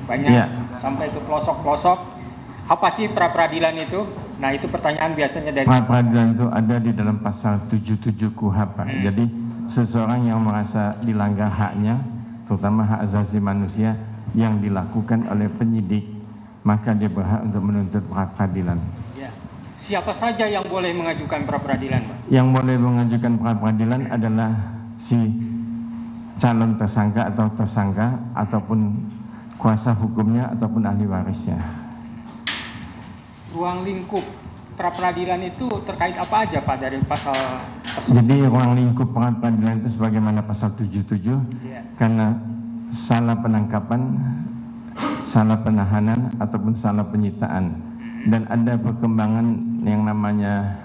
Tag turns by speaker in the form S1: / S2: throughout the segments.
S1: banyak sampai ke pelosok-pelosok. Apa sih pra peradilan itu? Nah, itu pertanyaan biasanya dari
S2: pra peradilan itu ada di dalam pasal 77 KUHP, Pak. Jadi seseorang yang merasa dilanggar haknya, terutama hak asasi manusia yang dilakukan oleh penyidik, maka dia berhak untuk menuntut pra peradilan.
S1: Ya. Siapa saja yang boleh mengajukan pra peradilan, Pak?
S2: Yang boleh mengajukan pra peradilan adalah si calon tersangka atau tersangka ataupun kuasa hukumnya ataupun ahli warisnya.
S1: Ruang lingkup pra peradilan itu terkait apa aja, Pak, dari pasal tersebut?
S2: Jadi ruang lingkup pra peradilan itu sebagaimana pasal 77 karena salah penangkapan, salah penahanan ataupun salah penyitaan, dan ada perkembangan yang namanya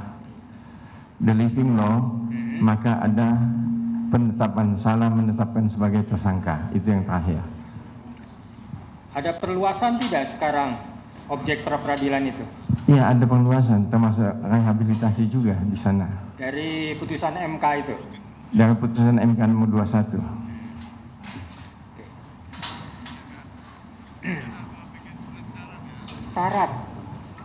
S2: the living law, maka ada penetapan salah menetapkan sebagai tersangka. Itu yang terakhir.
S1: Ada perluasan tidak sekarang objek pra peradilan itu?
S2: Ya, ada perluasan, termasuk rehabilitasi juga di sana.
S1: Dari putusan MK itu?
S2: Dari putusan MK nomor 21.
S1: Syarat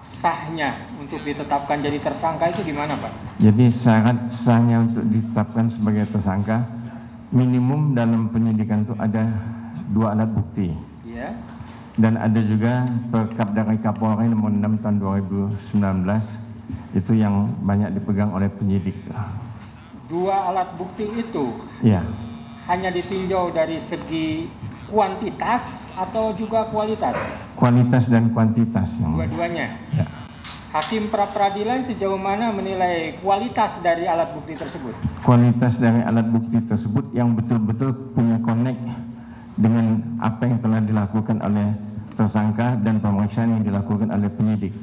S1: sahnya untuk ditetapkan jadi tersangka itu gimana, Pak?
S2: Jadi syarat sahnya untuk ditetapkan sebagai tersangka, minimum dalam penyidikan itu ada 2 alat bukti.
S1: Iya.
S2: Dan ada juga Perkap dari Kapolri nomor 6 tahun 2019, itu yang banyak dipegang oleh penyidik.
S1: 2 alat bukti itu
S2: Ya.
S1: hanya ditinjau dari segi kuantitas atau juga kualitas?
S2: Kualitas dan kuantitas.
S1: Dua-duanya.
S2: Ya.
S1: Hakim pra peradilan sejauh mana menilai kualitas dari alat bukti tersebut?
S2: Kualitas dari alat bukti tersebut yang betul-betul punya connect dengan apa yang telah dilakukan oleh tersangka dan pemeriksaan yang dilakukan oleh penyidik.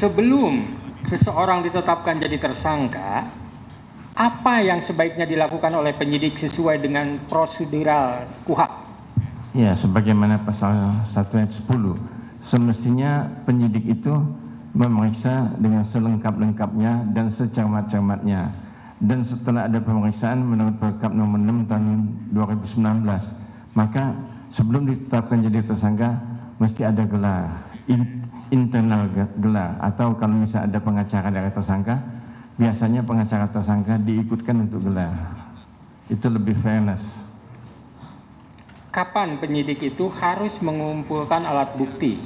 S1: Sebelum seseorang ditetapkan jadi tersangka, apa yang sebaiknya dilakukan oleh penyidik sesuai dengan prosedural KUHP?
S2: Ya, sebagaimana pasal 1 ayat 10, semestinya penyidik itu memeriksa dengan selengkap-lengkapnya dan secermat-cermatnya. Dan setelah ada pemeriksaan menurut Perkap nomor 6 tahun 2019, maka sebelum ditetapkan jadi tersangka mesti ada gelar, internal gelar, atau kalau misalnya ada pengacara dari tersangka, biasanya pengacara tersangka diikutkan untuk gelar. Itu lebih fairness.
S1: Kapan penyidik itu harus mengumpulkan alat bukti?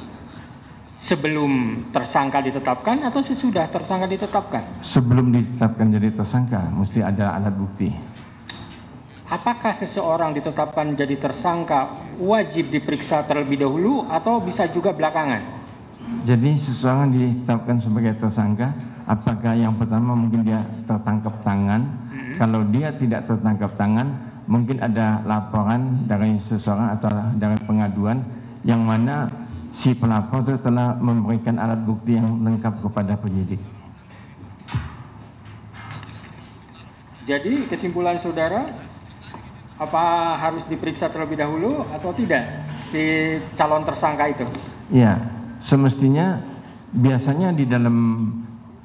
S1: Sebelum tersangka ditetapkan atau sesudah tersangka ditetapkan?
S2: Sebelum ditetapkan jadi tersangka mesti ada alat bukti.
S1: Apakah seseorang ditetapkan jadi tersangka wajib diperiksa terlebih dahulu atau bisa juga belakangan?
S2: Jadi seseorang ditetapkan sebagai tersangka, apakah yang pertama mungkin dia tertangkap tangan? Kalau dia tidak tertangkap tangan, mungkin ada laporan dari seseorang atau dari pengaduan yang mana si pelapor itu telah memberikan alat bukti yang lengkap kepada penyidik.
S1: Jadi kesimpulan saudara, apa harus diperiksa terlebih dahulu atau tidak si calon tersangka itu?
S2: Ya, semestinya biasanya di dalam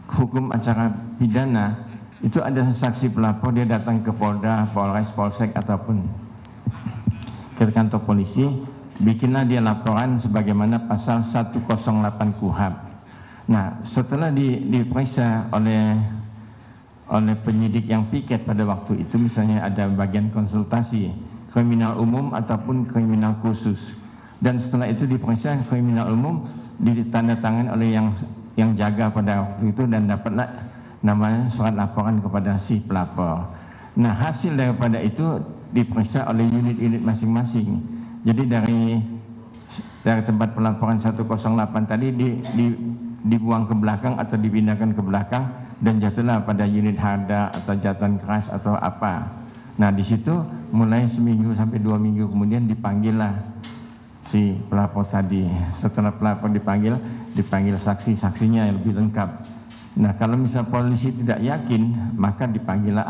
S2: hukum acara pidana itu ada saksi pelapor, dia datang ke Polda, Polres, Polsek ataupun ke kantor polisi, bikinlah dia laporan sebagaimana pasal 108 KUHP. Nah, setelah diperiksa oleh penyidik yang piket pada waktu itu, misalnya ada bagian konsultasi kriminal umum ataupun kriminal khusus, dan setelah itu diperiksa kriminal umum, ditandatangan oleh yang jaga pada waktu itu, dan dapatlah namanya surat laporan kepada si pelapor. Nah, hasil daripada itu diperiksa oleh unit-unit masing-masing. Jadi dari tempat pelaporan 108 tadi dibuang ke belakang atau dipindahkan ke belakang dan jatuhlah pada unit harda atau jatuhan keras atau apa. Nah, di situ mulai seminggu sampai 2 minggu kemudian dipanggillah si pelapor tadi. Setelah pelapor dipanggil saksi-saksinya yang lebih lengkap. Nah, kalau misal polisi tidak yakin, maka dipanggillah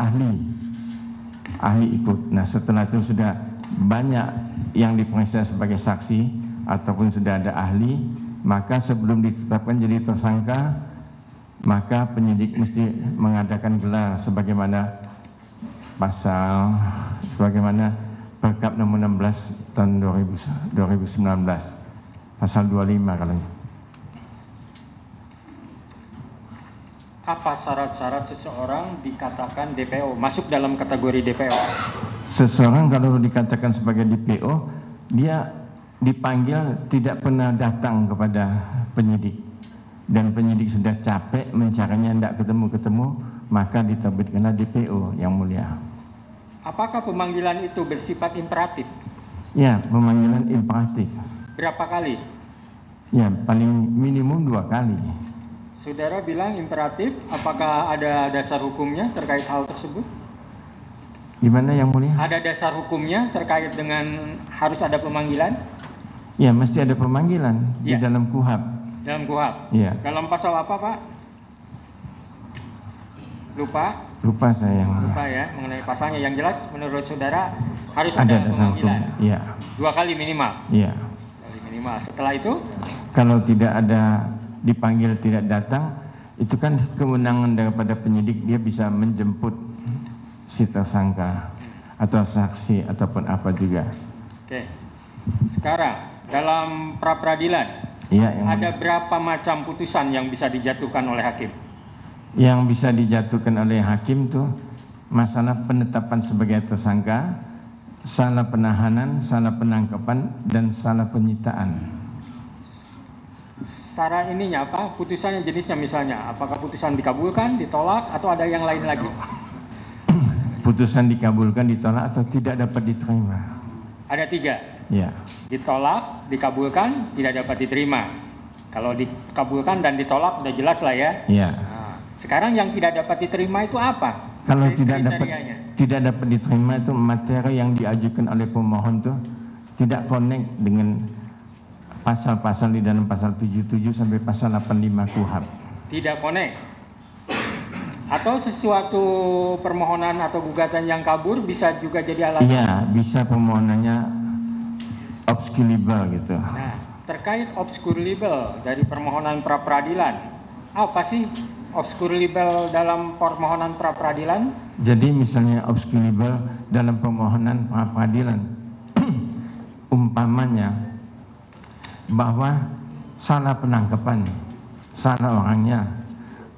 S2: ahli ikut. Nah, setelah itu sudah banyak yang diperiksa sebagai saksi ataupun sudah ada ahli, maka sebelum ditetapkan jadi tersangka, maka penyidik mesti mengadakan gelar sebagaimana Perkap nomor 16 tahun 2019, pasal 25 kalau.
S1: Apa syarat-syarat seseorang dikatakan DPO, masuk dalam kategori DPO?
S2: Seseorang kalau dikatakan sebagai DPO, dia dipanggil tidak pernah datang kepada penyidik, dan penyidik sudah capek mencarinya, tidak ketemu-ketemu, maka diterbitkanlah DPO, Yang Mulia.
S1: Apakah pemanggilan itu bersifat imperatif?
S2: Ya, pemanggilan imperatif.
S1: Berapa kali?
S2: Ya, paling minimum 2 kali.
S1: Saudara bilang imperatif, apakah ada dasar hukumnya terkait hal tersebut?
S2: Gimana Yang Mulia?
S1: Ada dasar hukumnya terkait dengan harus ada pemanggilan?
S2: Ya, mesti ada pemanggilan di
S1: Ya.
S2: dalam KUHP.
S1: Dalam KUHP?
S2: Ya.
S1: Dalam pasal apa, Pak?
S2: Lupa saya Yang Mulia.
S1: Lupa ya, mengenai pasalnya. Yang jelas menurut saudara harus
S2: Ada
S1: ada
S2: dasar
S1: pemanggilan.
S2: hukum. Ya.
S1: 2 kali minimal.
S2: Ya.
S1: 2 kali minimal. Setelah itu,
S2: Kalau tidak ada dipanggil tidak datang, itu kan kewenangan daripada penyidik, dia bisa menjemput si tersangka atau saksi ataupun apa juga.
S1: oke. Sekarang dalam pra peradilan
S2: Ya, yang
S1: ada berapa macam putusan yang bisa dijatuhkan oleh hakim?
S2: Yang bisa dijatuhkan oleh hakim tuh masalah penetapan sebagai tersangka, salah penahanan, salah penangkapan, dan salah penyitaan.
S1: Secara ininya apa? Putusannya jenisnya misalnya, apakah putusan dikabulkan, ditolak, atau ada yang lain lagi?
S2: Putusan dikabulkan, ditolak, atau tidak dapat diterima.
S1: Ada 3.
S2: Ya,
S1: Ditolak, dikabulkan, tidak dapat diterima. Kalau dikabulkan dan ditolak udah jelas lah ya.
S2: ya.
S1: Nah, sekarang yang tidak dapat diterima itu apa?
S2: Kalau
S1: Kriterianya.
S2: tidak dapat diterima itu materi yang diajukan oleh pemohon tuh tidak connect dengan pasal-pasal di dalam pasal 77 sampai pasal 85 KUHP.
S1: Tidak connect. Atau sesuatu permohonan atau gugatan yang kabur bisa juga jadi alasan.
S2: Iya, bisa permohonannya obscurable gitu.
S1: Nah, terkait obscurable dari permohonan pra peradilan, apa sih obscurable dalam permohonan pra peradilan?
S2: Jadi misalnya obscurable dalam permohonan pra peradilan, umpamanya bahwa salah penangkapan, salah orangnya,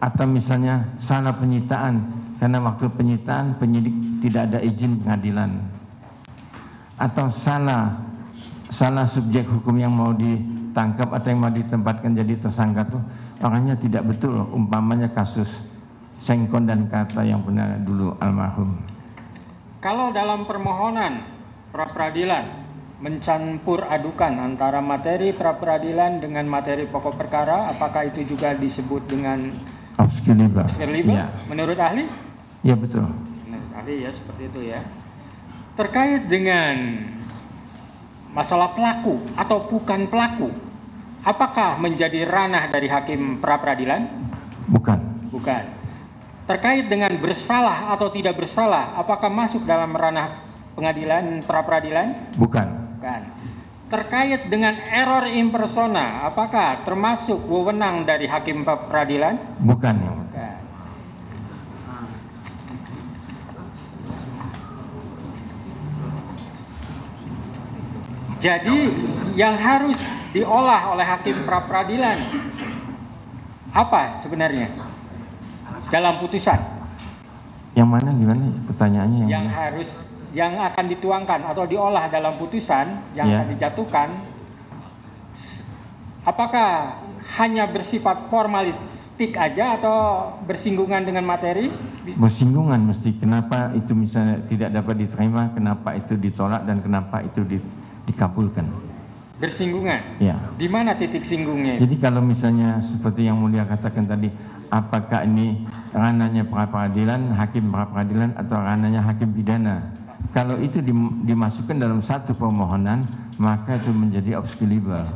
S2: atau misalnya salah penyitaan, karena waktu penyitaan penyidik tidak ada izin pengadilan, atau salah subjek hukum yang mau ditangkap atau yang mau ditempatkan jadi tersangka tuh orangnya tidak betul, umpamanya kasus Sengkon dan Kata yang pernah dulu almarhum.
S1: Kalau dalam permohonan pra peradilan mencampur adukan antara materi pra peradilan dengan materi pokok perkara, apakah itu juga disebut dengan
S2: Obscurable.
S1: obscurable?
S2: Ya.
S1: Menurut ahli?
S2: Ya betul.
S1: Menurut ahli ya seperti itu ya. Terkait dengan masalah pelaku atau bukan pelaku, apakah menjadi ranah dari hakim pra peradilan?
S2: Bukan.
S1: Bukan. Terkait dengan bersalah atau tidak bersalah, apakah masuk dalam ranah pengadilan pra peradilan?
S2: Bukan.
S1: Bukan. Terkait dengan error in persona, apakah termasuk wewenang dari hakim pra peradilan?
S2: Bukan.
S1: Bukan. Jadi yang harus diolah oleh hakim pra peradilan apa sebenarnya dalam putusan?
S2: Yang mana gimana pertanyaannya?
S1: Yang harus, yang akan dituangkan atau diolah dalam putusan yang
S2: Ya.
S1: akan dijatuhkan, apakah hanya bersifat formalistik aja atau bersinggungan dengan materi?
S2: Bersinggungan mesti. Kenapa itu misalnya tidak dapat diterima, kenapa itu ditolak, dan kenapa itu dikabulkan.
S1: Bersinggungan.
S2: Ya.
S1: Di mana titik singgungnya?
S2: Jadi kalau misalnya seperti yang Mulia katakan tadi, apakah ini ranahnya pra peradilan, hakim pra peradilan, atau ranahnya hakim pidana? Kalau itu dimasukkan dalam satu permohonan, maka itu menjadi obscurable.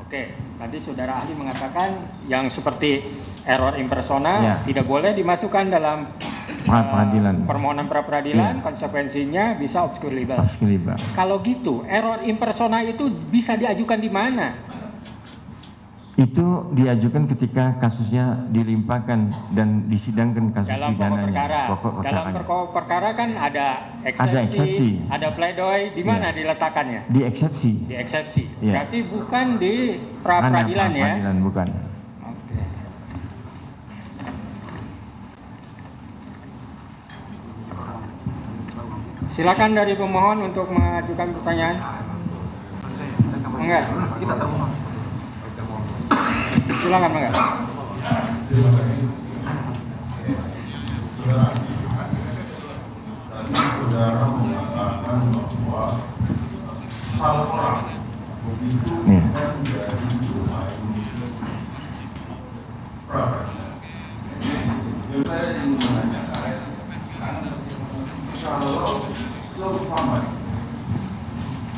S1: Oke, tadi saudara ahli mengatakan yang seperti error in persona
S2: Ya.
S1: tidak boleh dimasukkan dalam
S2: Pra peradilan.
S1: permohonan pra peradilan,
S2: Ya.
S1: konsekuensinya bisa obscurable.
S2: Obscurable.
S1: Kalau gitu, error in persona itu bisa diajukan di mana?
S2: Itu diajukan ketika kasusnya dilimpahkan dan disidangkan kasus
S1: dalam
S2: pidananya.
S1: pokok perkara. Dalam pokok perkara kan ada
S2: eksepsi,
S1: ada pledoi, di mana diletakkannya?
S2: Di eksepsi.
S1: Di eksepsi.
S2: Ya.
S1: Berarti bukan di pra-peradilan ya?
S2: Peradilan, bukan.
S1: Oke. Silakan dari pemohon untuk mengajukan pertanyaan. Enggak. Silakan enggak.
S3: Saudara mengatakan bahwa salah orang begitu kan dari domain pra-peradilan. Yang saya ingin menanyakan, kalau seumpama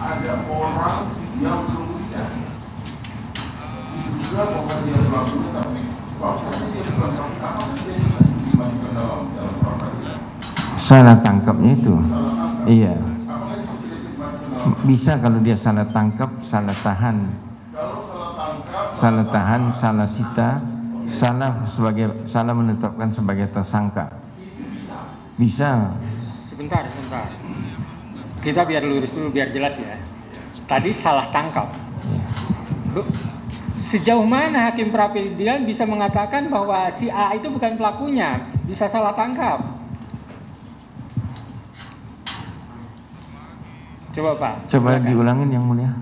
S3: ada orang yang kemudian diduga bahwa dia pelakunya, tapi bahwasanya dia bukan pelaku, apakah dia bisa dimasukkan dalam pra-peradilan?
S2: Salah tangkapnya itu. Iya. Bisa kalau dia salah tangkap, salah tahan. Salah tahan, salah sita, salah menetapkan sebagai tersangka. Bisa.
S1: Sebentar. Kita biar lurus dulu biar jelas ya. Tadi salah tangkap. Sejauh mana hakim pra-peradilan bisa mengatakan bahwa si A itu bukan pelakunya, bisa salah tangkap? Coba Pak.
S2: Coba diulangin yang mulia.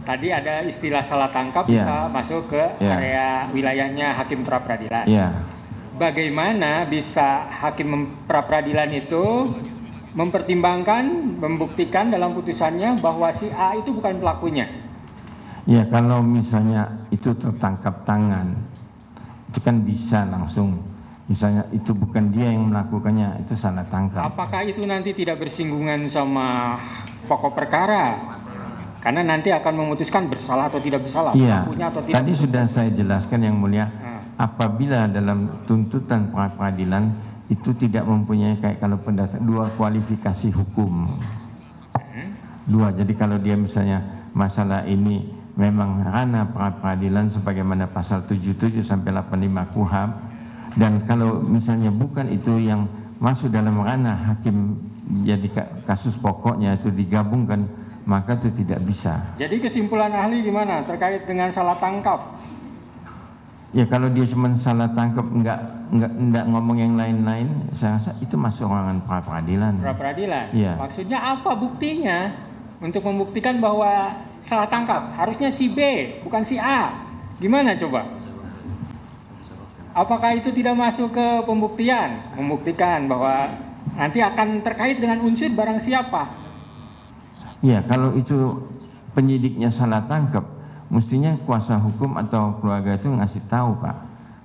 S1: Tadi ada istilah salah tangkap bisa masuk ke area wilayahnya hakim pra-peradilan. Bagaimana bisa hakim pra-peradilan itu mempertimbangkan, membuktikan dalam putusannya bahwa si A itu bukan pelakunya?
S2: Ya, kalau misalnya itu tertangkap tangan, itu kan bisa langsung. Misalnya itu bukan dia yang melakukannya, itu salah tangkap.
S1: Apakah itu nanti tidak bersinggungan sama pokok perkara? Karena nanti akan memutuskan bersalah atau tidak bersalah, pelakunya atau tidak.
S2: Tadi sudah saya jelaskan yang mulia, apabila dalam tuntutan pra-peradilan itu tidak mempunyai kayak kalau dua kualifikasi hukum. Dua, jadi kalau dia misalnya masalah ini memang ranah pra-peradilan sebagaimana pasal 77 sampai 85 KUHP, dan kalau misalnya bukan itu yang masuk dalam ranah hakim, jadi kasus pokoknya itu digabungkan, maka itu tidak bisa.
S1: Jadi kesimpulan ahli gimana terkait dengan salah tangkap?
S2: Ya kalau dia cuma salah tangkap, enggak ngomong yang lain-lain, saya rasa itu masuk ranah pra-peradilan.
S1: Pra-peradilan.
S2: Ya.
S1: Maksudnya apa buktinya untuk membuktikan bahwa salah tangkap? Harusnya si B, bukan si A. Gimana coba? Apakah itu tidak masuk ke pembuktian? Membuktikan bahwa nanti akan terkait dengan unsur barang siapa?
S2: Ya, kalau itu penyidiknya salah tangkap, mestinya kuasa hukum atau keluarga itu ngasih tahu Pak,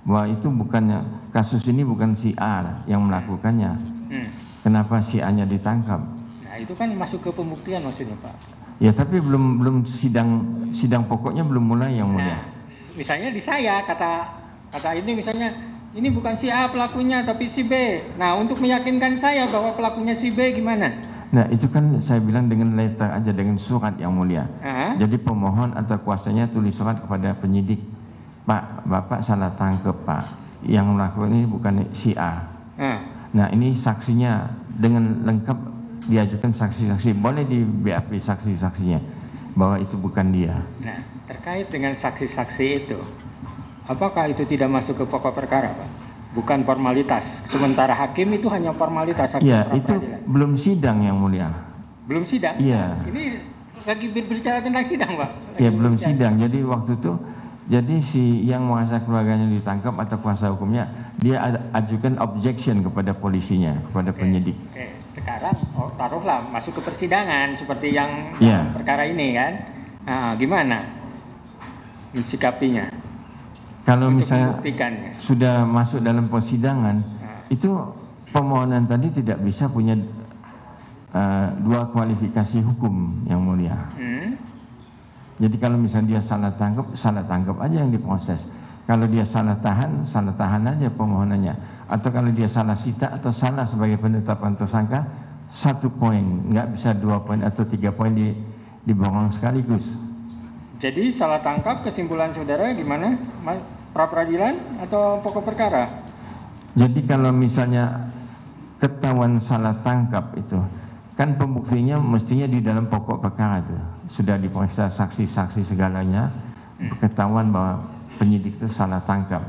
S2: bahwa itu bukannya, kasus ini bukan si A yang melakukannya. Kenapa si A-nya ditangkap?
S1: Nah itu kan masuk ke pembuktian maksudnya Pak.
S2: Ya tapi belum sidang pokoknya belum mulai yang mulia.
S1: Nah, misalnya di saya kata ini misalnya ini bukan si A pelakunya tapi si B. Nah untuk meyakinkan saya bahwa pelakunya si B gimana?
S2: Nah itu kan saya bilang dengan letter aja, dengan surat yang mulia. Jadi pemohon atau kuasanya tulis surat kepada penyidik, Pak, Bapak salah tangkap Pak, yang melakukan ini bukan si A. Nah ini saksinya dengan lengkap diajukan saksi-saksi, boleh di BAP saksi-saksinya bahwa itu bukan dia. Nah
S1: terkait dengan saksi-saksi itu, apakah itu tidak masuk ke pokok perkara Pak? Bukan formalitas. Sementara hakim itu hanya formalitas.
S2: Iya, itu belum sidang yang mulia.
S1: Belum sidang? Iya. Ini lagi berbicara tentang sidang, Pak.
S2: Iya, belum sidang. Jadi waktu itu, jadi si yang merasa keluarganya ditangkap atau kuasa hukumnya, dia ajukan objection kepada polisinya, kepada penyidik.
S1: Sekarang taruhlah masuk ke persidangan seperti yang perkara ini kan. Nah, gimana mensikapinya?
S2: Kalau misalnya sudah masuk dalam persidangan, itu permohonan tadi tidak bisa punya dua kualifikasi hukum yang mulia. Jadi kalau misalnya dia salah tangkap aja yang diproses. Kalau dia salah tahan aja permohonannya. Atau kalau dia salah sita atau salah sebagai penetapan tersangka, 1 poin, nggak bisa 2 poin atau 3 poin diborong sekaligus.
S1: Jadi salah tangkap kesimpulan saudara gimana? Pra peradilan atau pokok perkara?
S2: Jadi kalau misalnya ketahuan salah tangkap itu, kan pembuktinya mestinya di dalam pokok perkara itu. Sudah diperiksa saksi-saksi segalanya, ketahuan bahwa penyidik itu salah tangkap.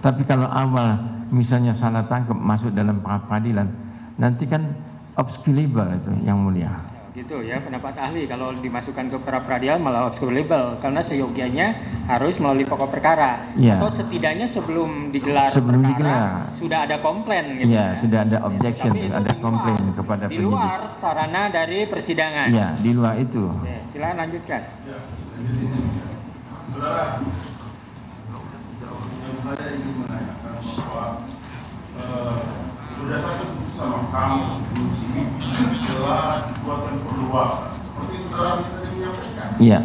S2: Tapi kalau awal misalnya salah tangkap masuk dalam pra peradilan, nanti kan obscurable itu yang mulia.
S1: Gitu ya pendapat ahli, kalau dimasukkan ke pra peradilan malah obscurable karena seyogianya harus melalui pokok perkara atau setidaknya sebelum digelar perkara sudah ada komplain gitu.
S2: Iya, sudah ada objection, ada komplain kepada
S1: di
S2: penyidik.
S1: Luar sarana dari persidangan.
S2: Iya, di luar itu.
S1: Oke, silakan lanjutkan.
S3: Ya, saudara, yang saya ingin menanyakan bahwa berdasarkan keputusan Mahkamah Konstitusi telah dibuatkan perluasan seperti saudara tadi menyampaikan.
S2: Iya.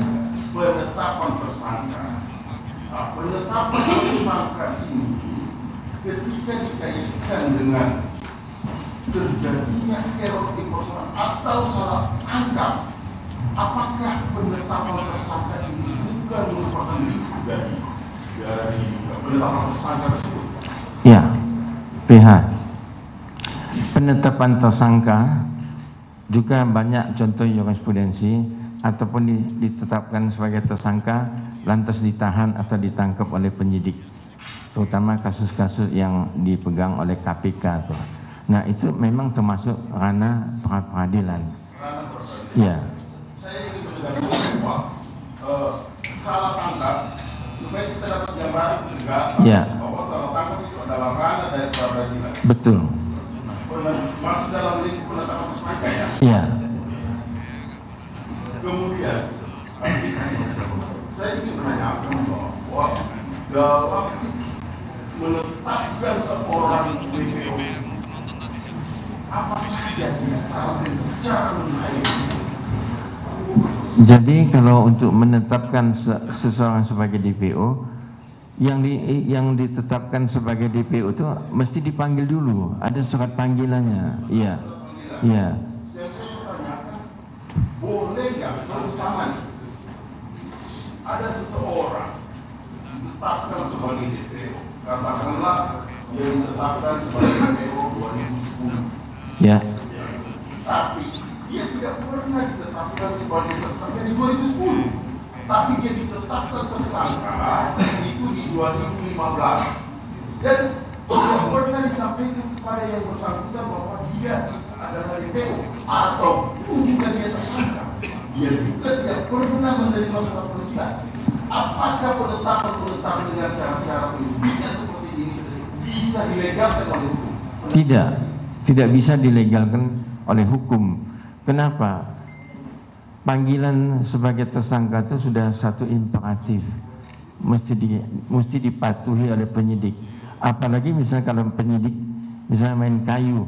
S3: Penetapan tersangka. Nah, penetapan tersangka ini ketika dikaitkan dengan terjadinya error di persoalan atau salah tangkap, apakah penetapan tersangka ini bukan merupakan dari penetapan tersangka tersebut?
S2: Ya, PH. Penetapan tersangka juga banyak contoh jurisprudensi ataupun ditetapkan sebagai tersangka lantas ditahan atau ditangkap oleh penyidik, terutama kasus-kasus yang dipegang oleh KPK tuh. Nah itu memang termasuk ranah pra peradilan. Ya.
S3: Saya ingin menegaskan bahwa salah tangkap supaya kita dapat gambaran tegas bahwa salah tangkap itu adalah ranah dari pra peradilan.
S2: Betul.
S3: Masuk dalam lingkup penetapan tersangka ya.
S2: Iya.
S3: Kemudian saya ingin menanyakan bahwa dalam menetapkan seorang DPO apa saja syarat dan secara mengenai.
S2: Jadi kalau untuk menetapkan seseorang sebagai DPO, yang ditetapkan sebagai DPO itu mesti dipanggil dulu, ada surat panggilannya. Iya. Iya.
S3: Saya bertanyakan, boleh nggak seumpama ada seseorang ditetapkan sebagai DPO, katakanlah yang ditetapkan sebagai DPO 2010.
S2: Ya.
S3: Tapi dia tidak pernah ditetapkan sebagai tersangka di 2010. Tapi dia ditetapkan tersangka itu di 2015 dan tidak pernah disampaikan kepada yang bersangkutan bahwa dia adalah DPO atau juga dia tersangka. Dia juga tidak pernah menerima surat panggilan. Apakah penetapan dengan cara-cara penyidikan seperti ini bisa dilegalkan oleh hukum?
S2: Tidak bisa dilegalkan oleh hukum. Kenapa? Panggilan sebagai tersangka itu sudah satu imperatif, mesti dipatuhi oleh penyidik. Apalagi misalnya kalau penyidik misalnya main kayu,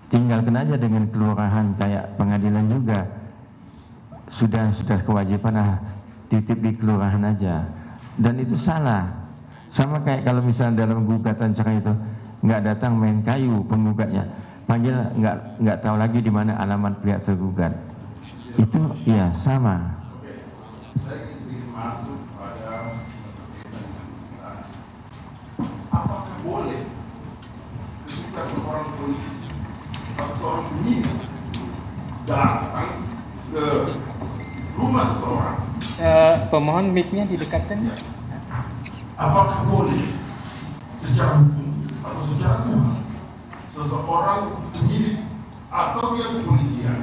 S2: tinggalkan aja dengan kelurahan kayak pengadilan juga sudah kewajiban titip di kelurahan aja, dan itu salah. Sama kayak kalau misalnya dalam gugatan cerai itu nggak datang main kayu penggugatnya, panggil nggak tahu lagi di mana alamat pihak tergugat. Itu ya sama.
S3: Oke, saya ingin sedikit masuk pada apakah boleh ketika seorang polisi atau seorang penyidik datang ke rumah seseorang,
S1: Pemohon mic-nya didekatkan.
S3: apakah boleh secara hukum atau secara Tuhan seseorang penyidik atau pihak kepolisian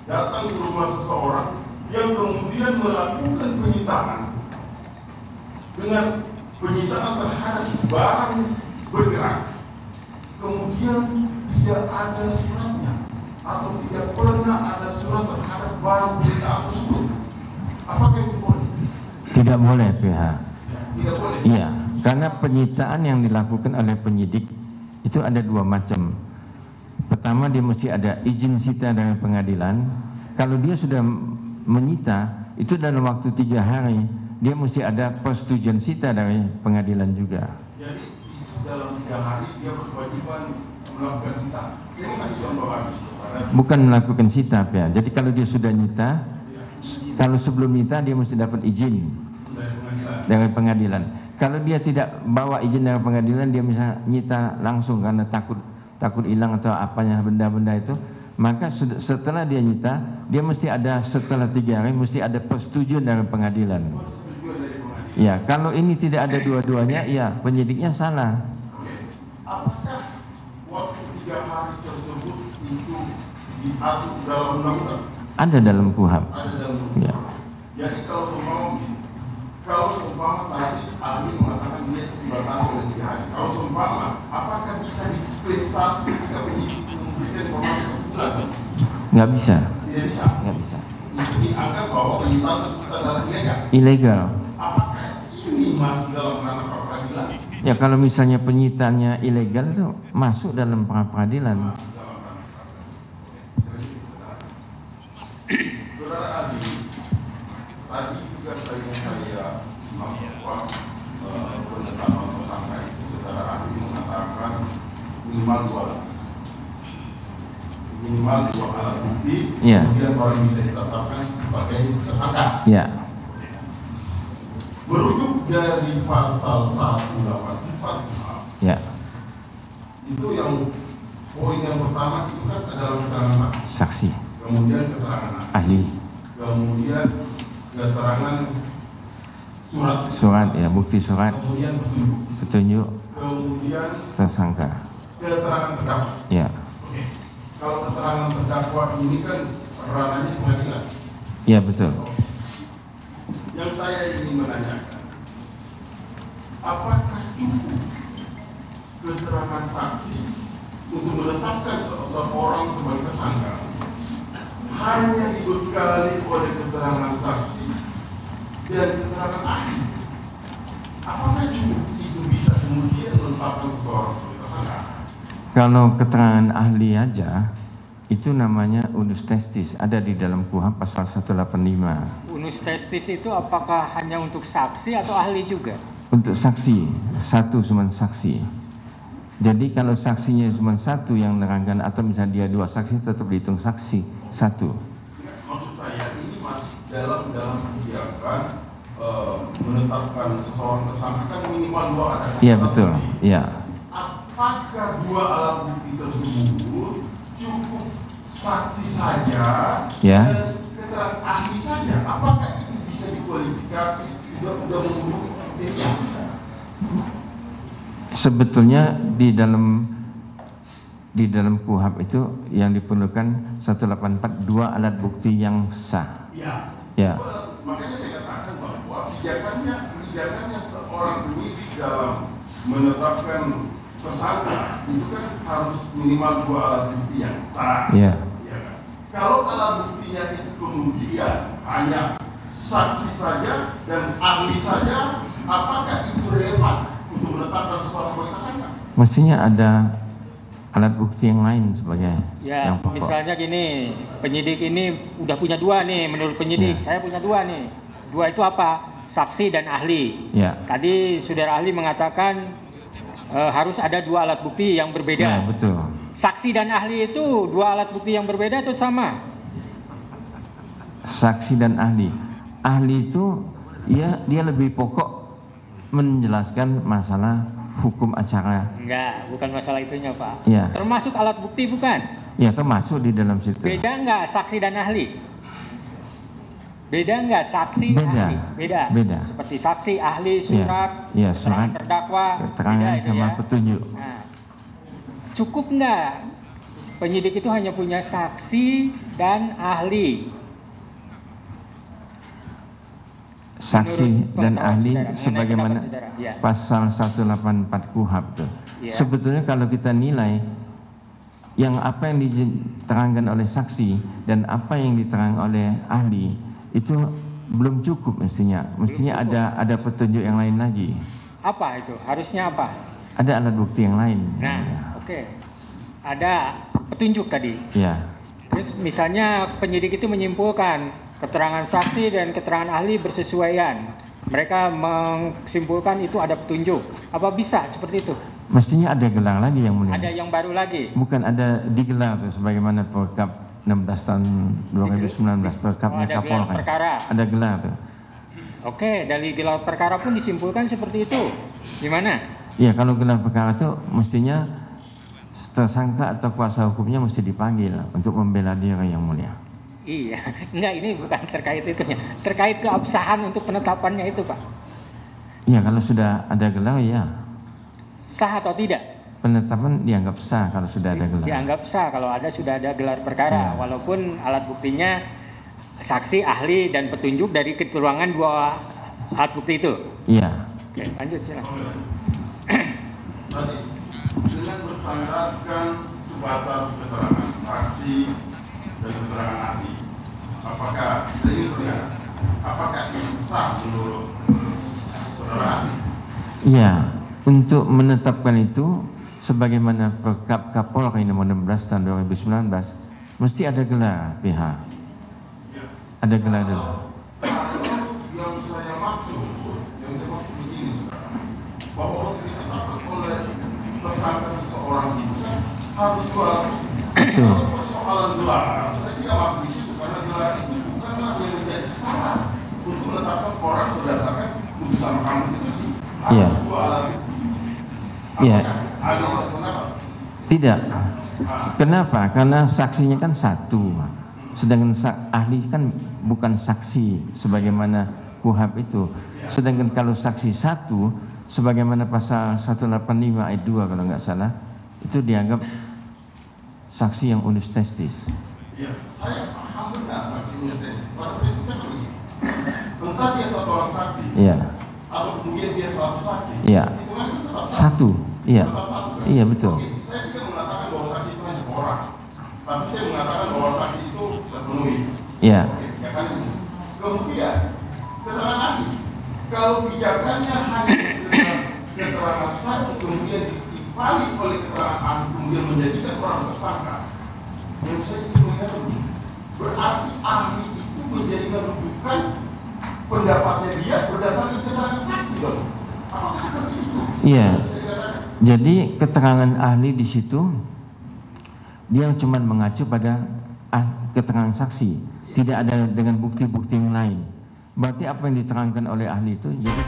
S3: datang ke rumah seseorang yang kemudian melakukan penyitaan dengan penyitaan terhadap barang bergerak, kemudian tidak ada suratnya atau tidak pernah ada surat terhadap barang penyitaan tersebut, apakah itu boleh?
S2: Tidak boleh pihak.
S3: Tidak boleh.
S2: Iya, karena penyitaan yang dilakukan oleh penyidik itu ada dua macam. Pertama, dia mesti ada izin sita dari pengadilan. Kalau dia sudah menyita, itu dalam waktu 3 hari, dia mesti ada persetujuan sita dari pengadilan juga.
S3: Jadi dalam 3 hari dia berkewajiban melakukan sita. Saya mau kasih contoh lagi.
S2: Bukan melakukan sita, ya. Jadi kalau dia sudah nyita, Kalau sebelum nyita dia mesti dapat izin dari pengadilan. Kalau dia tidak bawa izin dari pengadilan, dia bisa nyita langsung karena takut hilang atau apanya benda-benda itu, maka setelah dia nyita, dia mesti ada setelah 3 hari mesti ada persetujuan dari pengadilan. Ya, kalau ini tidak ada dua-duanya, ya penyidiknya salah.
S3: Apakah waktu 3 hari tersebut itu diatur dalam undang-undang?
S2: Ada dalam KUHP.
S3: Ada dalam
S2: Ya.
S3: Jadi kalau seumpama tadi ahli mengatakan dia dibatasi oleh 3 hari, kalau seumpama apakah bisa didispensasi ketika penyidik memberikan informasi 1 bulan?
S2: Nggak bisa.
S3: Tidak bisa.
S2: Nggak bisa.
S3: Itu dianggap bahwa penyitaan tersebut adalah ilegal.
S2: Ilegal.
S3: Apakah ini masuk dalam ranah pra peradilan?
S2: Ya kalau misalnya penyitaannya ilegal itu masuk dalam pra peradilan.
S3: Saudara ahli, tadi juga saya bahwa penetapan tersangka itu saudara ahli mengatakan minimal 2 alat. Minimal 2 alat bukti,
S2: Ya.
S3: kemudian baru bisa ditetapkan sebagai tersangka.
S2: Ya.
S3: Merujuk dari pasal 184
S2: Ya.
S3: itu yang poin yang pertama itu kan adalah keterangan saksi,
S2: Saksi.
S3: kemudian keterangan
S2: Ahli.
S3: kemudian keterangan
S2: Surat ya, bukti surat.
S3: kemudian petunjuk,
S2: Petunjuk
S3: kemudian
S2: tersangka.
S3: keterangan terdakwa.
S2: Ya.
S3: Oke. Kalau keterangan terdakwa ini kan ranahnya pengadilan.
S2: Ya betul.
S3: Yang saya ingin menanyakan, apakah cukup keterangan saksi untuk menetapkan seseorang sebagai tersangka hanya dibekali oleh keterangan saksi dan keterangan ahli? Apakah cukup itu bisa kemudian menetapkan seseorang sebagai tersangka?
S2: Kalau keterangan ahli aja itu namanya unus testis, ada di dalam KUHP pasal 185.
S1: Unus testis itu apakah hanya untuk saksi atau ahli juga?
S2: Untuk saksi, satu cuma saksi. Jadi kalau saksinya cuma satu yang menerangkan atau misalnya dia 2 saksi tetap dihitung saksi 1.
S3: Maksud saya ini masih dalam kebijakan menetapkan seseorang tersangka kan minimal 2 alat bukti.
S2: Iya betul, iya.
S3: Apakah 2 alat bukti tersebut cukup saksi saja
S2: Ya.
S3: dan keterangan ahli saja? Apakah itu bisa dikualifikasi sudah memenuhi kriteria?
S2: Sebetulnya di dalam KUHP itu yang diperlukan 184 2 alat bukti yang sah.
S3: Ya.
S2: Ya.
S3: Makanya saya katakan bahwa pijakannya seorang penyidik dalam menetapkan tersangka itu kan harus minimal 2 alat bukti yang sah.
S2: Ya.
S3: Ya kan? Kalau alat buktinya itu kemudian hanya saksi saja dan ahli saja, apakah itu relevan untuk menetapkan seseorang sebagai tersangka?
S2: Mestinya ada alat bukti yang lain sebagai
S1: Ya,
S2: yang pokok.
S1: misalnya gini, penyidik ini udah punya 2 nih, menurut penyidik,
S2: Ya.
S1: saya punya 2 nih. 2 itu apa? Saksi dan ahli.
S2: Ya.
S1: Tadi saudara ahli mengatakan harus ada 2 alat bukti yang berbeda.
S2: Ya, betul.
S1: Saksi dan ahli itu 2 alat bukti yang berbeda atau sama?
S2: Saksi dan ahli. Ahli itu ya dia lebih pokok menjelaskan masalah hukum acara.
S1: Enggak, bukan masalah itunya Pak.
S2: Ya.
S1: Termasuk alat bukti bukan?
S2: Ya termasuk di dalam situ.
S1: Beda enggak saksi dan ahli? Beda enggak saksi
S2: Beda.
S1: ahli? Beda.
S2: Beda.
S1: Seperti saksi, ahli, surat,
S2: Ya,
S1: keterangan
S2: surat,
S1: terdakwa,
S2: keterangan
S1: beda itu
S2: sama
S1: ya.
S2: petunjuk.
S1: Nah, cukup enggak penyidik itu hanya punya saksi dan ahli?
S2: Saksi
S1: Menurut
S2: dan
S1: pengetahuan
S2: ahli
S1: saudara, mengenai
S2: sebagaimana
S1: pendapat saudara, ya.
S2: pasal 184 KUHP tuh.
S1: Ya.
S2: Sebetulnya kalau kita nilai yang apa yang diterangkan oleh saksi dan apa yang diterangkan oleh ahli itu belum cukup mestinya. Mestinya
S1: cukup.
S2: ada petunjuk yang lain lagi.
S1: Apa itu? Harusnya apa?
S2: Ada alat bukti yang lain.
S1: Nah, oke. Ada petunjuk tadi.
S2: Ya.
S1: Terus misalnya penyidik itu menyimpulkan keterangan saksi dan keterangan ahli bersesuaian. Mereka menyimpulkan itu ada petunjuk. Apa bisa seperti itu?
S2: Mestinya ada gelar lagi yang mulia.
S1: Ada yang baru lagi.
S2: Bukan ada digelar tuh sebagaimana perkap 16 tahun 2019 perkapnya
S1: ada gelar
S2: Kapolri.
S1: perkara.
S2: Ada gelar tuh.
S1: Oke, dari gelar perkara pun disimpulkan seperti itu. Gimana?
S2: Iya, kalau gelar perkara itu mestinya tersangka atau kuasa hukumnya mesti dipanggil untuk membela diri yang mulia.
S1: Iya, enggak, ini bukan terkait itunya. Terkait keabsahan untuk penetapannya itu, Pak.
S2: Iya, kalau sudah ada gelar ya.
S1: Sah atau tidak?
S2: Penetapan dianggap sah kalau sudah ada gelar.
S1: Dianggap sah kalau sudah ada gelar perkara, walaupun alat buktinya saksi, ahli, dan petunjuk dari keterangan dua alat bukti itu.
S2: Iya.
S1: Oke, lanjut silakan.
S3: Tadi dengan bersangkakan sebatas keterangan saksi dan keterangan ahli, apakah saya ingin bertanya, apakah ini sah menurut saudara ahli?
S2: Iya, untuk menetapkan itu sebagaimana Perkap Kapolri nomor 16 tahun 2019 mesti ada gelar PH. Ada gelar dulu.
S3: Yang saya maksud begini, saudara, bahwa untuk ditetapkan oleh tersangka seseorang itu harus dua
S2: Betul.
S3: persoalan gelar. Saya tidak masuk di situ karena gelar itu bukanlah yang menjadi syarat untuk menetapkan orang berdasarkan putusan Mahkamah Konstitusi.
S2: Iya.
S3: Harus dua alat bukti.
S2: Iya.
S3: Ada yang pendapat?
S2: Tidak. Kenapa? Karena saksinya kan satu. Sedangkan ahli kan bukan saksi sebagaimana KUHAP itu. Sedangkan kalau saksi satu sebagaimana pasal 185 ayat 2 kalau nggak salah itu dianggap saksi yang unus testis.
S3: Ya, saya paham benar saksi unus testis. Pada prinsipnya kan begini. Entah dia satu orang saksi
S2: Iya.
S3: atau kemudian dia 100 saksi.
S2: Iya.
S3: Hitungan itu tetap
S2: Satu. Iya.
S3: Tetap satu, kan?
S2: Iya, betul.
S3: Oke, saya tidak mengatakan bahwa saksi itu hanya seorang, tapi saya mengatakan bahwa saksi itu terpenuhi.
S2: Iya.
S3: Oke, ya kan ini. Kemudian keterangan ahli, kalau pijakannya hanya sekedar keterangan saksi kemudian ditimpali oleh keterangan ahli kemudian menjadikan orang tersangka, yang saya ingin melihat begini, berarti ahli itu menjadikan rujukan pendapatnya dia berdasarkan keterangan saksi dong. Apakah seperti itu?
S2: Iya.
S3: Saya katakan.
S2: Jadi keterangan ahli di situ dia cuma mengacu pada keterangan saksi, tidak ada dengan bukti-bukti yang lain. Berarti apa yang diterangkan oleh ahli itu jadi